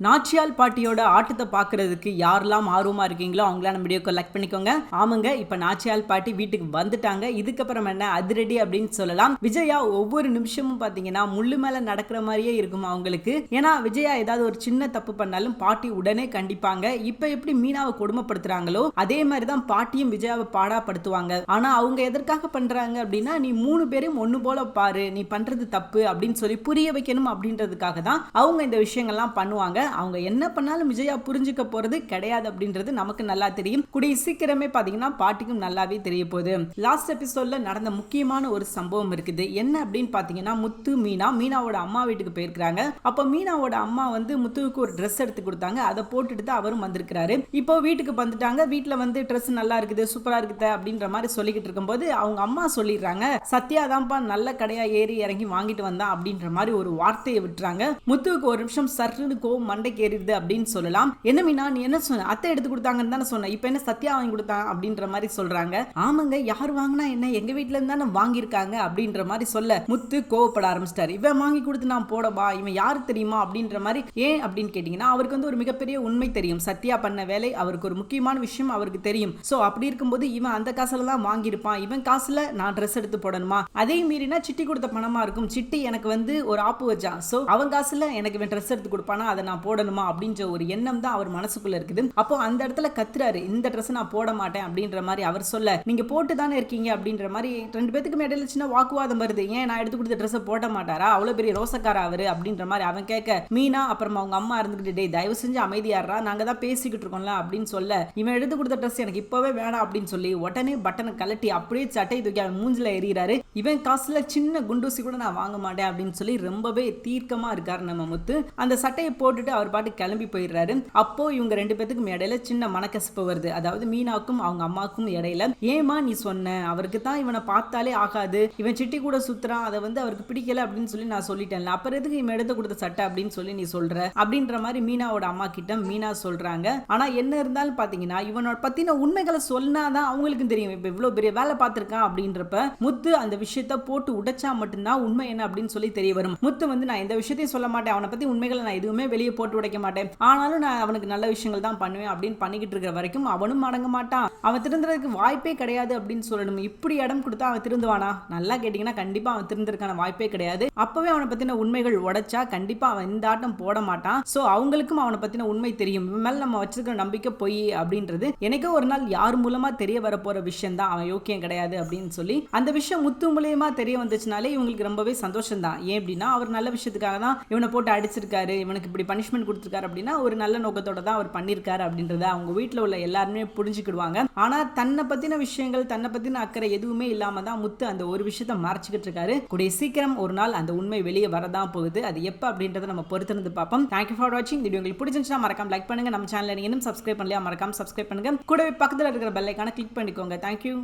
நாச்சியால் பாட்டியோட ஆட்டத்தை பார்க்கறதுக்கு யாரெல்லாம் ஆர்வமா இருக்கீங்களோ அவங்களாம் நம்ம வீடியோ லைக் பண்ணிக்கோங்க. ஆமாங்க, இப்ப நாச்சியால் பாட்டி வீட்டுக்கு வந்துட்டாங்க. இதுக்கப்புறம் என்ன அதிரடி அப்படின்னு சொல்லலாம். விஜயா ஒவ்வொரு நிமிஷமும் பாத்தீங்கன்னா முள்ளு மேல நடக்கிற மாதிரியே இருக்கும் அவங்களுக்கு. ஏன்னா விஜயா ஏதாவது ஒரு சின்ன தப்பு பண்ணாலும் பாட்டி உடனே கண்டிப்பாங்க. இப்ப எப்படி மீனாவை கொடுமைப்படுத்துறாங்களோ அதே மாதிரிதான் பாட்டியும் விஜயாவை பாடாப்படுத்துவாங்க. ஆனா அவங்க எதற்காக பண்றாங்க அப்படின்னா, நீ 3 பேரும் ஒண்ணு போல பாரு, நீ பண்றது தப்பு அப்படின்னு சொல்லி புரிய வைக்கணும் அப்படின்றதுக்காக தான் அவங்க இந்த விஷயங்கள்லாம் பண்ணுவாங்க. அவங்க என்ன பண்ணாலும் விஜயா புரிஞ்சுக்க போறது கிடையாது அப்படின்றது நமக்கு நல்லா தெரியும். கூடிய சீக்கிரமே பாத்தீங்கன்னா பாட்டிக்கும் நல்லாவே தெரிய போகுது. லாஸ்ட் எபிசோட்ல நடந்த முக்கியமான ஒரு சம்பவம் இருக்குது. என்ன அப்படின்னு பாத்தீங்கன்னா, முத்து மீனாவோட அம்மா வீட்டுக்கு போயிருக்காங்க. அப்ப மீனாவோட அம்மா வந்து முத்துவுக்கு ஒரு ட்ரெஸ் எடுத்து கொடுத்தாங்க. அதை போட்டுட்டு தான் அவரும் வந்திருக்கிறாரு. இப்போ வீட்டுக்கு வந்துட்டாங்க. வீட்டுல வந்து ட்ரெஸ் நல்லா இருக்குது, சூப்பரா இருக்குது அப்படின்ற மாதிரி சொல்லிக்கிட்டு இருக்கும்போது அவங்க அம்மா சொல்லிடுறாங்க, சத்யா தான்ப்பா நல்ல கடையா ஏறி இறங்கி வாங்கிட்டு வந்தான் அப்படின்ற மாதிரி ஒரு வார்த்தையை விட்டுறாங்க. முத்துவுக்கு ஒரு நிமிஷம் சர்ன்னு கோவம் மண்டைக்கு ஏறிடுது அப்படின்னு சொல்லலாம். என்ன மீனா, நீ என்ன சொன்ன? அத்தை எடுத்து கொடுத்தாங்கன்னு தானே சொன்ன, இப்ப என்ன சத்யா வாங்கி கொடுத்தாங்க அப்படின்ற மாதிரி சொல்றாங்க. ஆமாங்க, யார் வாங்கினா என்ன, எங்க வீட்டுல இருந்து தானே வாங்கியிருக்காங்க அப்படின்ற மாதிரி சொல்ல முத்து கோவப்பட ஆரம்பிச்சிட்டாரு. இவன் வாங்கி கொடுத்து நான் போடவா, இவன் யாரு தெரியுமா அப்படின்ற மாதிரி. ஏன் அப்படின்னு கேட்டீங்கன்னா, அவருக்கு வந்து ஒரு மிகப்பெரிய உண்மை தெரியும். சத்யா பண்ண வேலை அவருக்கு ஒரு முக்கியமான விஷயம் அவருக்கு தெரியும். சோ அப்படி இருக்கும்போது இவன் அந்த காசுல தான் வாங்கியிருப்பான், இவன் காசுல நான் ட்ரெஸ் எடுத்து போடணுமா? அதே மீறினா சிட்டி கொடுத்த பணமா இருக்கும். சிட்டி எனக்கு வந்து ஒரு ஆப்பு வச்சான், சோ அவன் காசுல எனக்கு இவன் ட்ரெஸ் எடுத்து கொடுப்பானா, அதை நான் போடணுமா அப்படின்ற ஒரு எண்ணம் தான் அவர் மனசுக்குள்ள இருக்குது. அப்போ அந்த இடத்துல கத்துறாரு, இந்த ட்ரெஸ் நான் போட மாட்டேன் அப்படின்ற மாதிரி அவர் சொல்ல, நீங்க போட்டு தானே இருக்கீங்க அப்படின்ற மாதிரி ரெண்டு பேத்துக்கும் இடையில சின்ன வாக்குவாதம் வருது. ஏன் நான் எடுத்து கொடுத்த ட்ரெஸ் போட மாட்டாரா, அவ்வளவு பெரிய ரோசக்கார அவரு அப்படின்ற மாதிரி அவன் கேட்க, மீனா அப்புறமா அவங்க அம்மா இருந்துகிட்டு, டேய் தயவு செஞ்சு அமைதியாடுறா, நாங்க தான் பேசிக்கிட்டு இருக்கோம்ல அப்படின்னு சொல்ல, இவன் எடுத்து கொடுத்த ட்ரெஸ் எனக்கு இப்பவே வேணாம் அப்படின்னு சொல்லி உடனே பட்டனை கலட்டி அப்படியே சட்டை தூக்கி அவன் மூஞ்சில எறிகிறாரு. இவன் காசுல சின்ன குண்டூசி கூட நான் வாங்க மாட்டேன் அப்படின்னு சொல்லி ரொம்பவே தீர்க்கமா இருக்காரு நம்ம முத்து. அந்த சட்டையை போட்டுட்டு அவர் பாட்டு கிளம்பி போயிடுறாரு. அப்போ இவங்க ரெண்டு பேத்துக்கும் இடையில சின்ன மனக்கசப்பு வருது. அதாவது மீனாவுக்கும் அவங்க அம்மாவுக்கும் இடையில. ஏமா நீ சொன்ன, அவருக்கு தான் இவனை பார்த்தாலே ஆகாது, இவன் சிட்டி கூட சுத்துறான், அதை வந்து அவருக்கு பிடிக்கல அப்படின்னு சொல்லி நான் சொல்லிட்டேன்ல, அப்புறம் எதுக்கு இவன் எடுத்து கொடுத்த சட்டை அப்படின்னு சொல்லி நீ சொல்ற அப்படின்ற மாதிரி மீனாவோட அம்மா கிட்ட மீனா சொல்றாங்க. ஆனா என்ன இருந்தாலும் பாத்தீங்கன்னா, இவனோட பத்தின உண்மைகளை சொன்னாதான் அவங்களுக்கும் தெரியும் இப்ப இவ்வளவு பெரிய வேலை பார்த்திருக்கான் அப்படின்றப்ப முத்து அந்த விஷயத்த போட்டு உடைச்சா மட்டும்தான் உண்மை என்ன அப்படின்னு சொல்லி தெரிய வரும். முத்து வந்து நான் எந்த விஷயத்தையும் சொல்ல மாட்டேன், அவனை பத்தி உண்மைகளை நான் எதுவுமே வெளியே போட்டு உடைக்க மாட்டேன், ஆனாலும் நான் அவனுக்கு நல்ல விஷயங்கள் தான் பண்ணுவேன் அப்படின்னு பண்ணிக்கிட்டு இருக்கிற வரைக்கும் அவனும் அடங்க மாட்டான். அவன் திருந்துறதுக்கு வாய்ப்பே கிடையாது அப்படின்னு சொல்லணும். இப்படி இடம் கொடுத்தா அவன் திருந்துவானா? நல்லா கேட்டீங்கன்னா கண்டிப்பா அவன் திருந்துறதுக்கான வாய்ப்பே கிடையாது. அப்பவே அவனை பத்தின உண்மைகள் உடைச்சா கண்டிப்பா அவன் இந்த ஆட்டம் போட மாட்டான். சோ அவங்களுக்கும் அவனை பத்தின உண்மை தெரியும். மேல நம்ம வச்சிருக்கிற நம்பிக்கை பொய் அப்படின்றது எனக்கே ஒரு நாள் யார் மூலமா தெரிய வர போற விஷயம் தான், அவன் யோக்கியம் கிடையாது அப்படின்னு சொல்லி அந்த விஷயம் முத்து மூலியமா தெரிய வந்துச்சுனாலே இவங்களுக்கு ரொம்பவே சந்தோஷம் தான். ஏன் அப்படின்னா, அவர் நல்ல விஷயத்துக்காக தான் இவனை போட்டு அடிச்சிருக்காரு, இவனுக்கு இப்படி பனிஷ்மெண்ட் கொடுத்திருக்காரு அப்படின்னா ஒரு நல்ல நோக்கத்தோட தான் அவர் பண்ணிருக்காரு அப்படின்றத அவங்க வீட்டுல உள்ள எல்லாருமே புரிஞ்சுக்கிடுவாங்க. ஆனா தன்னை பத்தின விஷயங்கள், தன்னை பத்தின அக்கறை எதுவுமே இல்லாம தான் முத்து அந்த ஒரு விஷயத்த மறைச்சிக்கிட்டு இருக்காரு. கூடிய சீக்கிரம் ஒரு நாள் அந்த உண்மை வெளியே வரதான் போகுது. அது எப்ப அப்படின்றத நம்ம பொறுத்திருந்து பார்ப்போம். தேங்க்யூ ஃபார் வாட்சிங். வீடியோ உங்களுக்கு பிடிச்சிருந்துச்சுன்னா மறக்காம லைக் பண்ணுங்க. நம்ம சேனலை நீங்க இன்னும் சப்ஸ்கிரைப் பண்ணலையா, மறக்காம சப்ஸ்கிரைப் பண்ணுங்க. கூடவே பக்கத்துல இருக்கிற பெல் ஐகானை கிளிக் பண்ணிக்கோங்க. தேங்க்யூ.